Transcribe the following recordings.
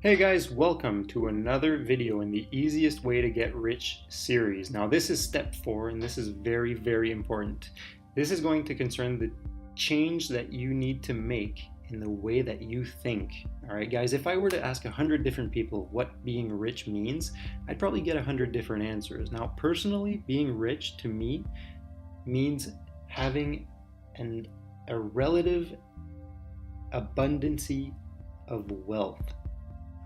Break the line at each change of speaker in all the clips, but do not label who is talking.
Hey guys, welcome to another video in the easiest way to get rich series. Now this is step 4 and this is very, very important. This is going to concern the change that you need to make in the way that you think. All right guys, if I were to ask 100 different people what being rich means, I'd probably get 100 different answers. Now personally, being rich to me means having a relative abundancy of wealth.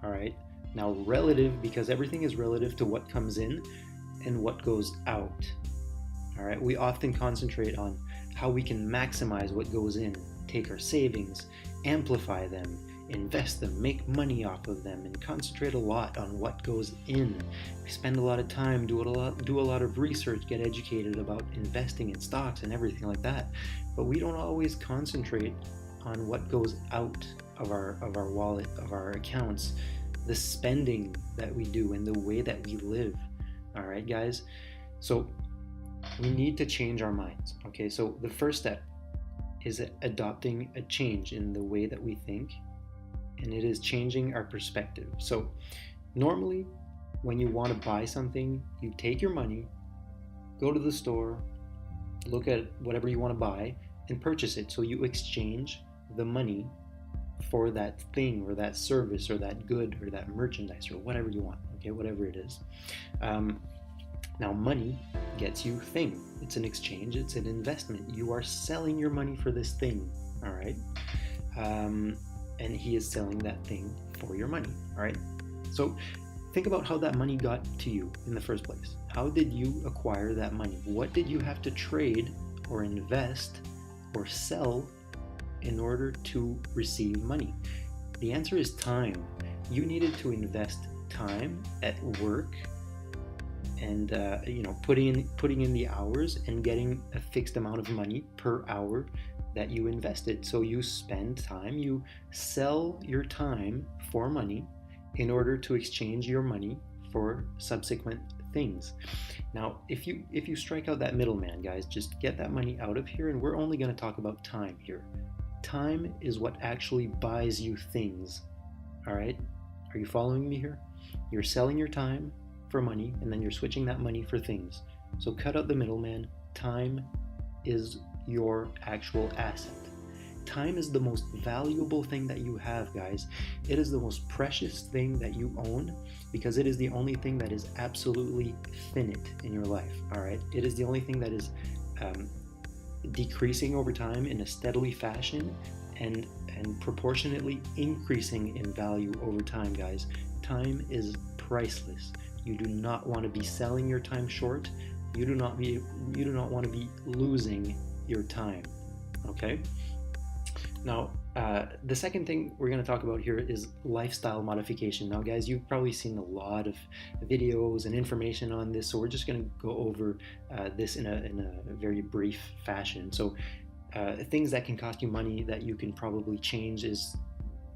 All right. Now, relative because everything is relative to what comes in and what goes out. All right. We often concentrate on how we can maximize what goes in, take our savings, amplify them, invest them, make money off of them, and concentrate a lot on what goes in. We spend a lot of time, do a lot of research, get educated about investing in stocks and everything like that. But we don't always concentrate on what goes out of our wallet, of our accounts, the spending that we do and the way that we live. All right, guys. So we need to change our minds. Okay, so the first step is adopting a change in the way that we think, and it is changing our perspective. So normally when you want to buy something, you take your money, go to the store, look at whatever you want to buy and purchase it. So you exchange the money for that thing or that service or that good or that merchandise or whatever you want, okay, whatever it is. Now money gets you thing. It's an exchange, it's an investment. You are selling your money for this thing, all right? And he is selling that thing for your money, all right? So think about how that money got to you in the first place. How did you acquire that money? What did you have to trade or invest or sell in order to receive money? The answer is time. You needed to invest time at work and putting in the hours and getting a fixed amount of money per hour that you invested. So you spend time, you sell your time for money in order to exchange your money for subsequent things. Now, if you strike out that middleman, guys, just get that money out of here, and we're only going to talk about time here. Time is what actually buys you things. All right? Are you following me here? You're selling your time for money, and then you're switching that money for things. So cut out the middleman. Time is your actual asset. Time is the most valuable thing that you have, guys. It is the most precious thing that you own because it is the only thing that is absolutely finite in your life. All right? It is the only thing that is decreasing over time in a steadily fashion and proportionately increasing in value over time, guys. Time is priceless. You do not want to be selling your time short. You do not want to be losing your time. Okay? Now, the second thing we're going to talk about here is lifestyle modification. Now, guys, you've probably seen a lot of videos and information on this, so we're just going to go over this in a very brief fashion. So, things that can cost you money that you can probably change is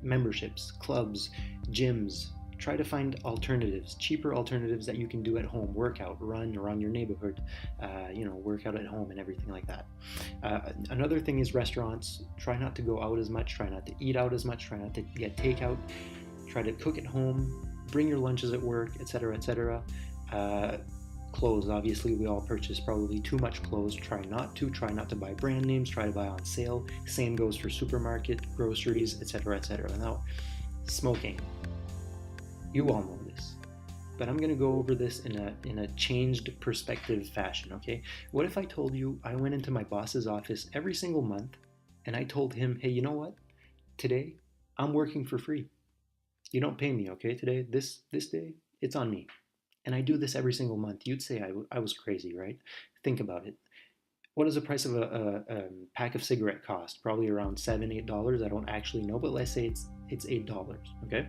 memberships, clubs, gyms. Try to find alternatives, cheaper alternatives that you can do at home, workout, run around your neighborhood, work out at home and everything like that. Another thing is restaurants. Try not to go out as much, try not to eat out as much, try not to get takeout, try to cook at home, bring your lunches at work, etc., etc. Clothes, obviously, we all purchase probably too much clothes. Try not to buy brand names, try to buy on sale. Same goes for supermarket, groceries, etc., etc. Now, smoking. You all know this, but I'm going to go over this in a changed perspective fashion, okay? What if I told you I went into my boss's office every single month and I told him, hey, you know what? Today, I'm working for free. You don't pay me, okay? Today, this day, it's on me. And I do this every single month. You'd say I was crazy, right? Think about it. What does the price of a pack of cigarette cost? Probably around $7, $8. I don't actually know, but let's say it's $8, okay?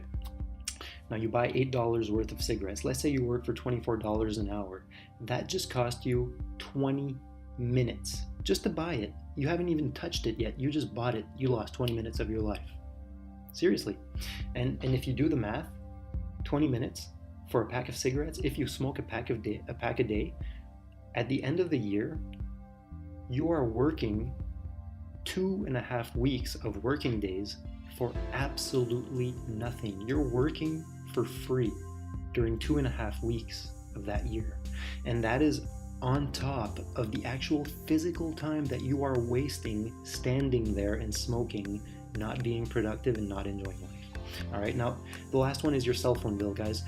Now you buy $8 worth of cigarettes. Let's say you work for $24 an hour. That just cost you 20 minutes just to buy it. You haven't even touched it yet. You just bought it. You lost 20 minutes of your life. Seriously. And if you do the math, 20 minutes for a pack of cigarettes, if you smoke a pack a day, at the end of the year, you are working 2.5 weeks of working days for absolutely nothing. You're working for free during 2.5 weeks of that year. And that is on top of the actual physical time that you are wasting standing there and smoking, not being productive and not enjoying life. All right, now the last one is your cell phone bill, guys.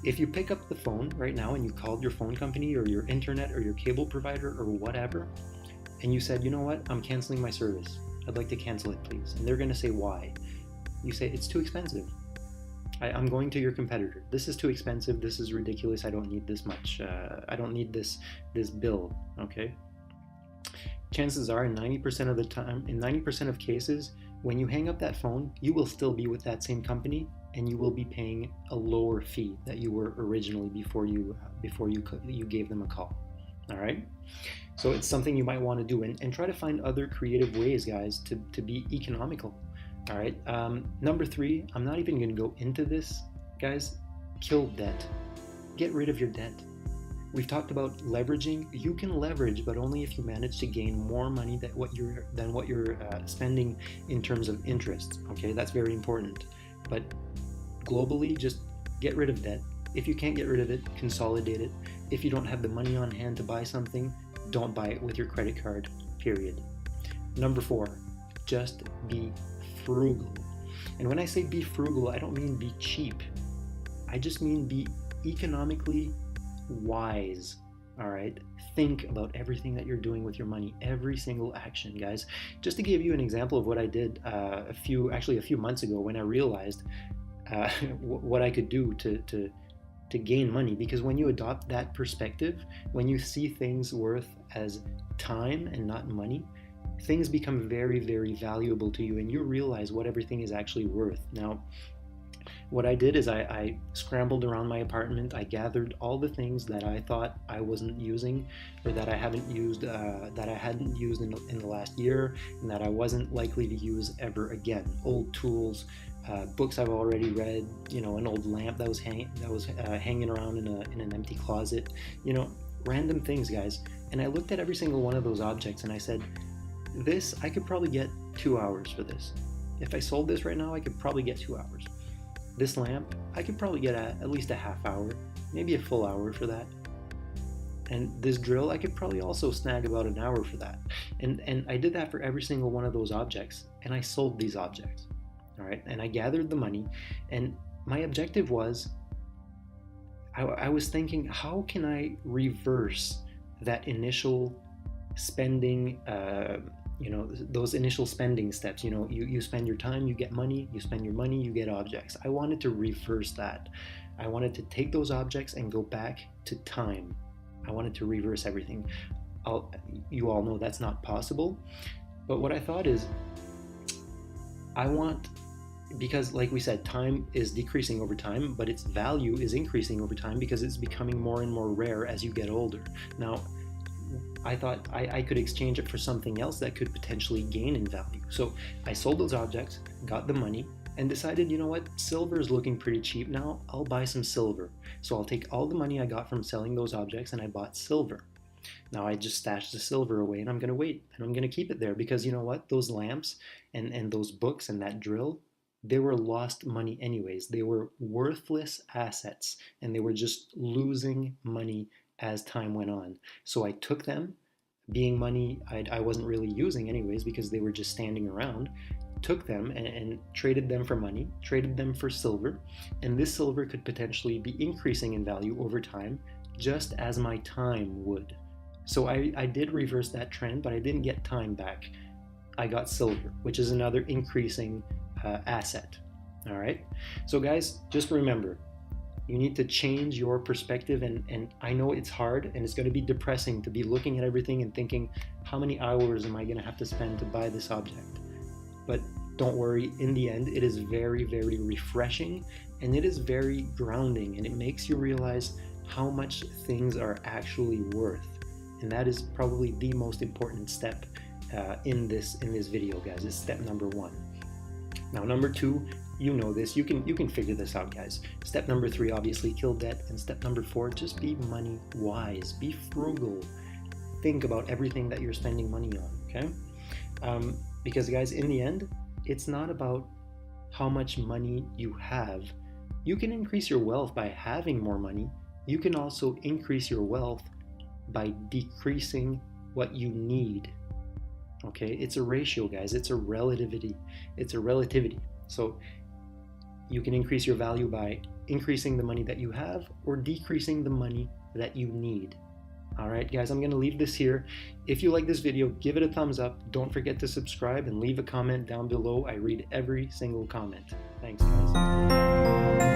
If you pick up the phone right now and you called your phone company or your internet or your cable provider or whatever, and you said, you know what, I'm canceling my service. I'd like to cancel it, please. And they're going to say, why? You say, it's too expensive. I'm going to your competitor. This is too expensive. This is ridiculous. I don't need this much. I don't need this bill. Okay. Chances are, in 90% of the time, in 90% of cases, when you hang up that phone, you will still be with that same company, and you will be paying a lower fee that you were originally before you gave them a call. All right. So it's something you might want to do, and try to find other creative ways, guys, to be economical. All right. Number 3, I'm not even going to go into this, guys. Kill debt. Get rid of your debt. We've talked about leveraging. You can leverage, but only if you manage to gain more money than what you're spending in terms of interest. Okay, that's very important. But globally, just get rid of debt. If you can't get rid of it, consolidate it. If you don't have the money on hand to buy something, don't buy it with your credit card, period. Number 4, just be frugal. And when I say be frugal, I don't mean be cheap. I just mean be economically wise. All right, think about everything that you're doing with your money, every single action, guys. Just to give you an example of what I did a few months ago, when I realized what I could do to gain money. Because when you adopt that perspective, when you see things worth as time and not money, things become very, very valuable to you, and you realize what everything is actually worth. Now, what I did is I scrambled around my apartment. I gathered all the things that I thought I wasn't using, or that I hadn't used in the last year, and that I wasn't likely to use ever again. Old tools, books I've already read, an old lamp that was hanging around in an empty closet, random things, guys. And I looked at every single one of those objects and I said, this, I could probably get 2 hours for this. If I sold this right now, I could probably get 2 hours. This lamp, I could probably get at least a half hour, maybe a full hour for that. And this drill, I could probably also snag about an hour for that. And I did that for every single one of those objects, and I sold these objects. All right, and I gathered the money, and my objective was, I was thinking, how can I reverse that initial spending, those initial spending steps. You spend your time, you get money, you spend your money, you get objects. I wanted to reverse that. I wanted to take those objects and go back to time. I wanted to reverse everything. You all know that's not possible, but what I thought is, because like we said, time is decreasing over time, but its value is increasing over time because it's becoming more and more rare as you get older. Now, I thought I could exchange it for something else that could potentially gain in value. So I sold those objects, got the money, and decided, you know what, silver is looking pretty cheap now, I'll buy some silver. So I'll take all the money I got from selling those objects and I bought silver. Now I just stashed the silver away, and I'm going to wait, and I'm going to keep it there, because you know what, those lamps and those books and that drill, they were lost money anyways. They were worthless assets, and they were just losing money as time went on. So I took them, being money I wasn't really using anyways because they were just standing around, took them and traded them for money, traded them for silver, and this silver could potentially be increasing in value over time, just as my time would. So I did reverse that trend, but I didn't get time back. I got silver, which is another increasing asset. All right. So guys, just remember, you need to change your perspective, and I know it's hard and it's going to be depressing to be looking at everything and thinking, how many hours am I going to have to spend to buy this object? But don't worry, in the end, it is very, very refreshing, and it is very grounding, and it makes you realize how much things are actually worth. And that is probably the most important step in this video, guys. It's step number 1. Now, number 2, you know this, you can figure this out, guys. Step number 3, obviously, kill debt. And step number 4, just be money wise, be frugal. Think about everything that you're spending money on, okay? Because guys, in the end, it's not about how much money you have. You can increase your wealth by having more money. You can also increase your wealth by decreasing what you need. Okay, it's a ratio, guys. It's a relativity. So you can increase your value by increasing the money that you have or decreasing the money that you need. All right, guys, I'm going to leave this here. If you like this video, give it a thumbs up. Don't forget to subscribe and leave a comment down below. I read every single comment. Thanks, guys.